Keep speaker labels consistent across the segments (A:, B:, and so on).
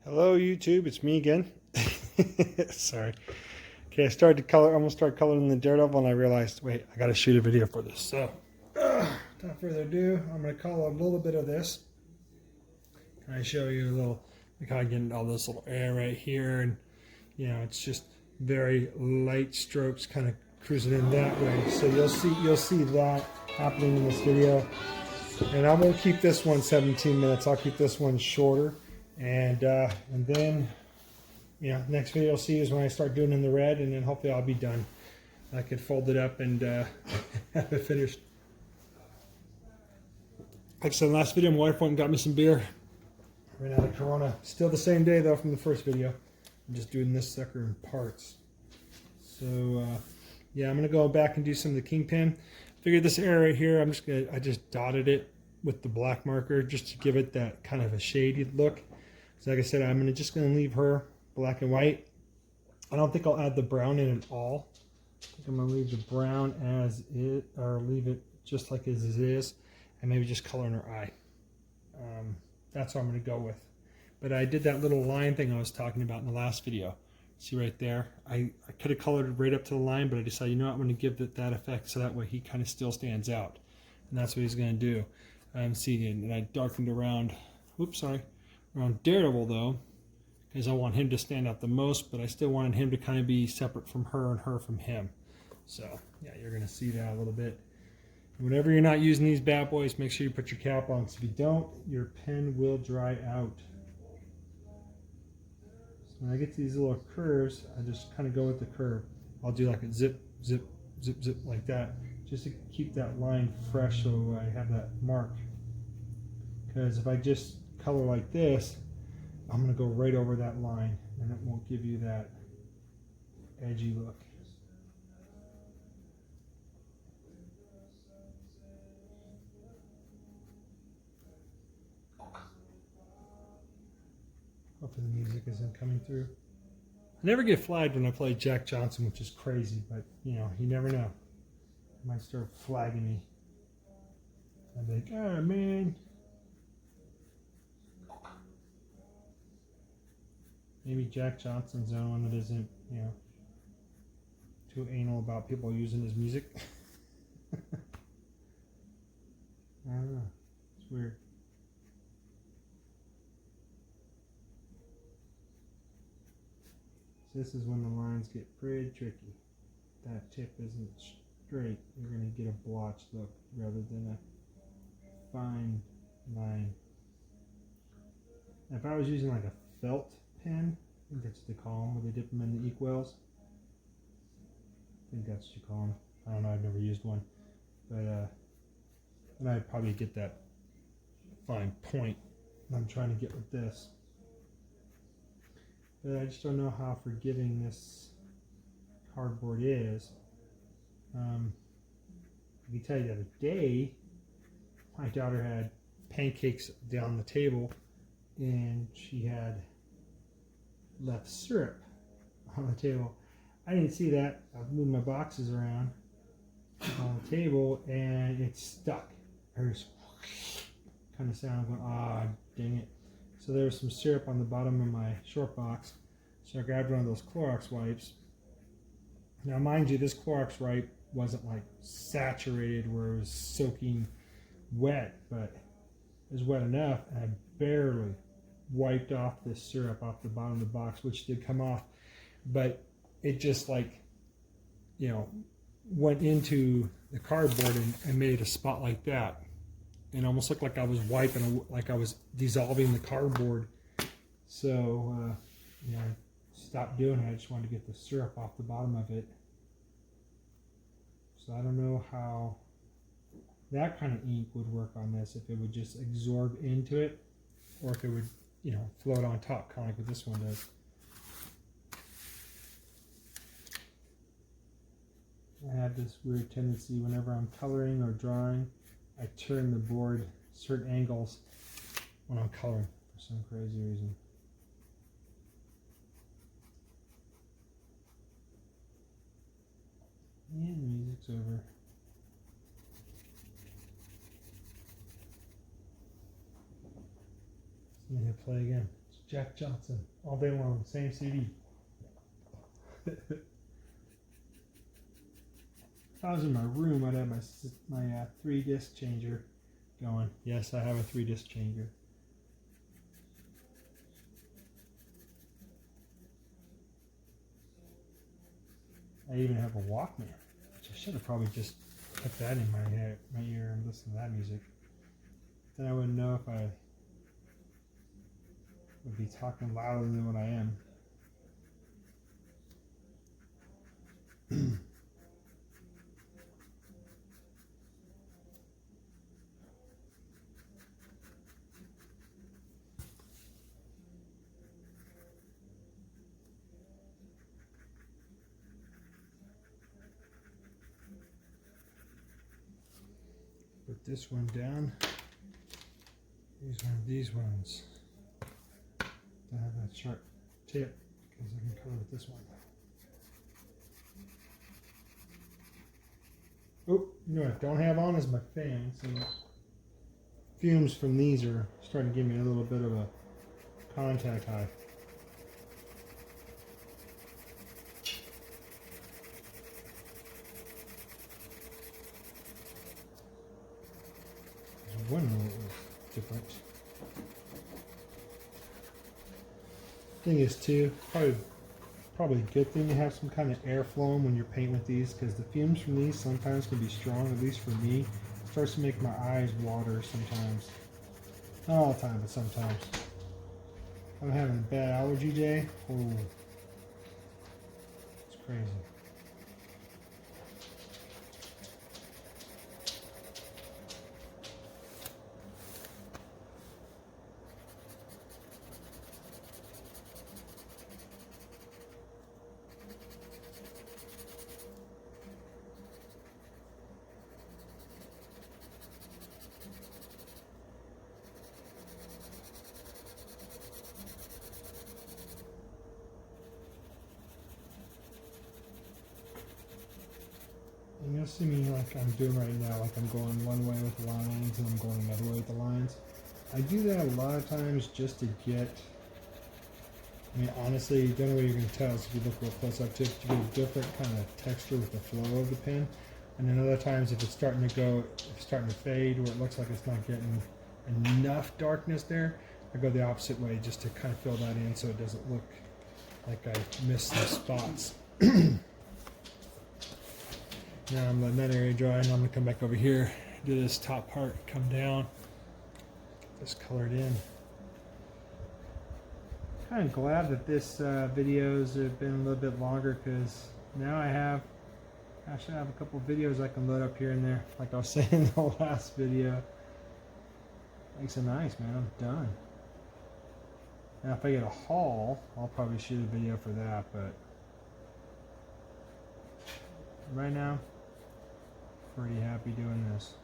A: Hello YouTube, it's me again. Sorry. Okay, almost started coloring the Daredevil and I realized, wait, I gotta shoot a video for this. So, without further ado, I'm gonna color a little bit of this. Can I show you a little, kind of getting all this little air right here, and it's just very light strokes kind of cruising in that way. So you'll see that happening in this video. And I won't keep this one 17 minutes. I'll keep this one shorter. And then, next video you'll see is when I start doing in the red, and then hopefully I'll be done. I could fold it up and have it finished. Like I said in the last video, my wife went and got me some beer. Ran out of Corona. Still the same day though from the first video. I'm just doing this sucker in parts. So yeah, I'm gonna go back and do some of the Kingpin. Figured this area right here, I just dotted it with the black marker just to give it that kind of a shaded look. So like I said, I'm just gonna leave her black and white. I don't think I'll add the brown in at all. I think I'm gonna leave the brown as it, or leave it just like as it is, and maybe just color in her eye. That's what I'm gonna go with. But I did that little line thing I was talking about in the last video. See right there? I could have colored it right up to the line, but I decided, I'm going to give it that effect so that way he kind of still stands out. And that's what he's going to do. See, and I darkened around, around Daredevil though, because I want him to stand out the most, but I still wanted him to kind of be separate from her and her from him. So, yeah, you're going to see that a little bit. Whenever you're not using these bad boys, make sure you put your cap on, because if you don't, your pen will dry out. When I get to these little curves, I just kind of go with the curve. I'll do like a zip, zip, zip, zip like that, just to keep that line fresh so I have that mark. Because if I just color like this, I'm going to go right over that line, and it won't give you that edgy look. Hopefully the music isn't coming through. I never get flagged when I play Jack Johnson, which is crazy, but you never know. It might start flagging me. I'd be like, oh man. Maybe Jack Johnson's the only one that isn't, too anal about people using his music. I don't know. It's weird. This is when the lines get pretty tricky. That tip isn't straight. You're going to get a blotched look rather than a fine line. If I was using like a felt pen, I think that's what they call them, where they dip them in the ink wells. I think that's what you call them. I don't know, I've never used one. But then I'd probably get that fine point I'm trying to get with this. But I just don't know how forgiving this cardboard is. I can tell you the other day, my daughter had pancakes down the table, and she had left syrup on the table. I didn't see that. I moved my boxes around on the table, and it stuck. There's kind of sound going, ah, dang it. So there was some syrup on the bottom of my short box. So I grabbed one of those Clorox wipes. Now mind you, this Clorox wipe wasn't like saturated where it was soaking wet, but it was wet enough, and I barely wiped off this syrup off the bottom of the box, which did come off. But it just went into the cardboard and made a spot like that. And almost looked like I was wiping, like I was dissolving the cardboard. So, I stopped doing it. I just wanted to get the syrup off the bottom of it. So I don't know how that kind of ink would work on this, if it would just absorb into it, or if it would, float on top, kind of like what this one does. I have this weird tendency whenever I'm coloring or drawing, I turn the board certain angles when I'm coloring for some crazy reason. And the music's over. I'm going to play again. Let's Jack Johnson all day long, same CD. If I was in my room, I'd have my 3-disc changer going. Yes, I have a 3-disc changer. I even have a Walkman, which I should have probably just put that in my ear and listen to that music. Then I wouldn't know if I would be talking louder than what I am. Put this one down. Use one of these ones. I have that sharp tip because I can cover with this one. Oh, you know what I don't have on is my fan. So fumes from these are starting to give me a little bit of a contact high. One was different. Thing is too, probably a good thing to have some kind of airflow when you're painting with these, because the fumes from these sometimes can be strong, at least for me. It starts to make my eyes water sometimes. Not all the time, but sometimes. I'm having a bad allergy day. Oh, it's crazy. And you'll see me like I'm doing right now, like I'm going one way with the lines and I'm going another way with the lines. I do that a lot of times just to get, I mean honestly, the only way you're going to tell is if you look real close up to it, to get a different kind of texture with the flow of the pen. And then other times if it's starting to go, if it's starting to fade or it looks like it's not getting enough darkness there, I go the opposite way just to kind of fill that in so it doesn't look like I missed some spots. Now I'm letting that area dry and I'm going to come back over here, do this top part, come down, get this colored in. Kind of glad that this videos have been a little bit longer because now I should have a couple of videos I can load up here and there. Like I was saying in the last video. Makes it nice, man. I'm done. Now if I get a haul, I'll probably shoot a video for that, but right now, pretty happy doing this.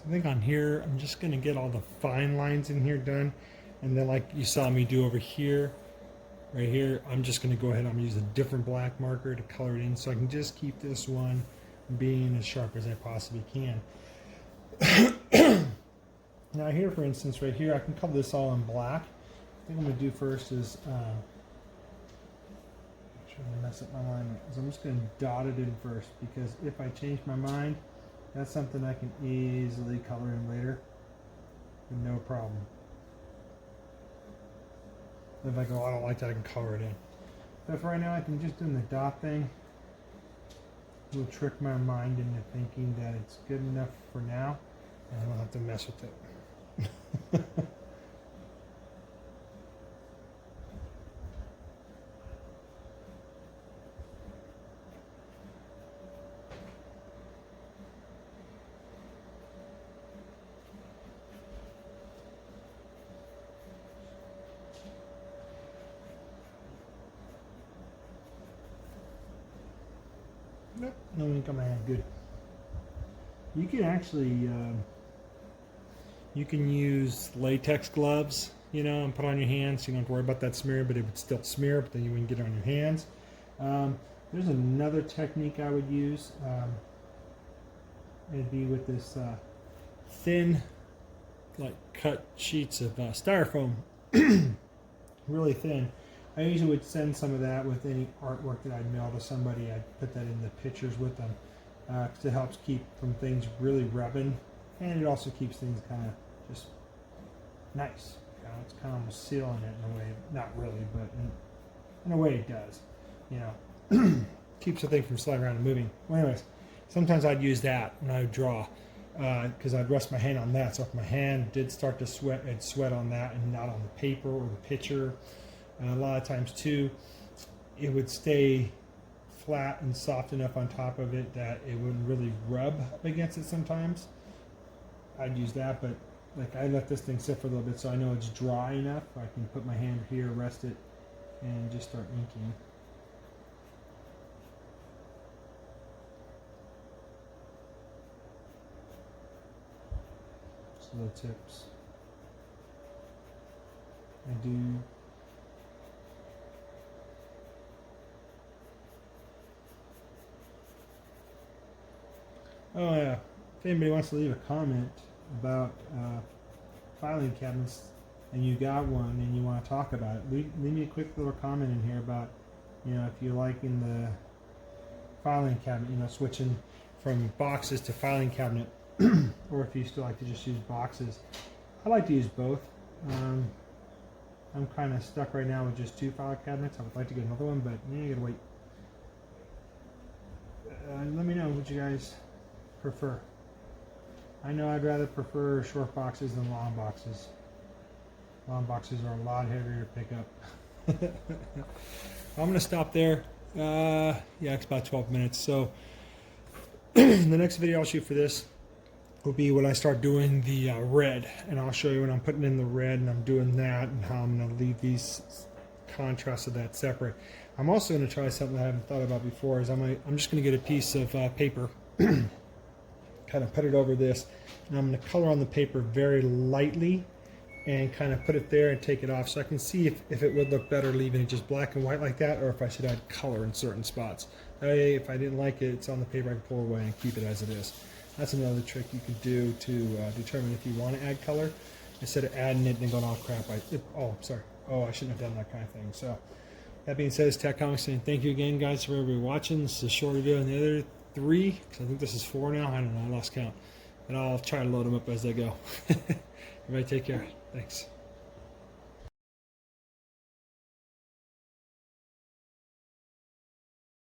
A: I think on here, I'm just going to get all the fine lines in here done. And then like you saw me do over here, right here, I'm just going to go ahead and use a different black marker to color it in so I can just keep this one being as sharp as I possibly can. Now here, for instance, right here, I can color this all in black. I think I'm going to do first is, trying to mess up my line, is I'm just going to dot it in first, because if I change my mind, that's something I can easily color in later with no problem. If I go, I don't like that, I can color it in. But for right now, I can just do the dot thing. It will trick my mind into thinking that it's good enough for now, and I don't have to mess with it. Nope, no ink on my hand. Good. You can actually, you can use latex gloves, you know, and put on your hands. So you don't have to worry about that smear, but it would still smear, but then you wouldn't get it on your hands. There's another technique I would use. It'd be with this thin, like cut sheets of styrofoam, really thin. I usually would send some of that with any artwork that I'd mail to somebody. I'd put that in the pictures with them because it helps keep from things really rubbing, and it also keeps things kind of just nice. You know, it's kind of almost sealing it in a way, not really, but in a way it does. You know, keeps the thing from sliding around and moving. Well, anyways, sometimes I'd use that when I would draw because I'd rest my hand on that. So if my hand did start to sweat, I'd sweat on that and not on the paper or the picture. A lot of times too, it would stay flat and soft enough on top of it that it wouldn't really rub up against it sometimes. I'd use that, but like I let this thing sit for a little bit so I know it's dry enough. I can put my hand here, rest it, and just start inking. Just little tips. I do. Oh yeah, if anybody wants to leave a comment about filing cabinets and you got one and you want to talk about it, leave me a quick little comment in here about, you know, if you like in the filing cabinet, you know, switching from boxes to filing cabinet, or if you still like to just use boxes. I like to use both. I'm kind of stuck right now with just 2 file cabinets. I would like to get another one, but you gotta wait. Let me know what you guys prefer. I know I'd rather prefer short boxes than long boxes. Long boxes are a lot heavier to pick up. I'm going to stop there. Yeah, it's about 12 minutes. So the next video I'll shoot for this will be when I start doing the red. And I'll show you when I'm putting in the red and I'm doing that and how I'm going to leave these contrasts of that separate. I'm also going to try something I haven't thought about before. Is I'm just going to get a piece of paper, kind of put it over this, and I'm going to color on the paper very lightly and kind of put it there and take it off so I can see if it would look better leaving it just black and white like that, or if I should add color in certain spots. That way, if I didn't like it, it's on the paper, I can pull it away and keep it as it is. That's another trick you could do to determine if you want to add color. Instead of adding it and then going, oh crap, I shouldn't have done that kind of thing. So that being said, it's Tech Comics, and thank you again, guys, for everybody watching. This is a short video, and the other 3, because I think this is 4 now. I don't know, I lost count. And I'll try to load them up as they go. Everybody take care. Thanks.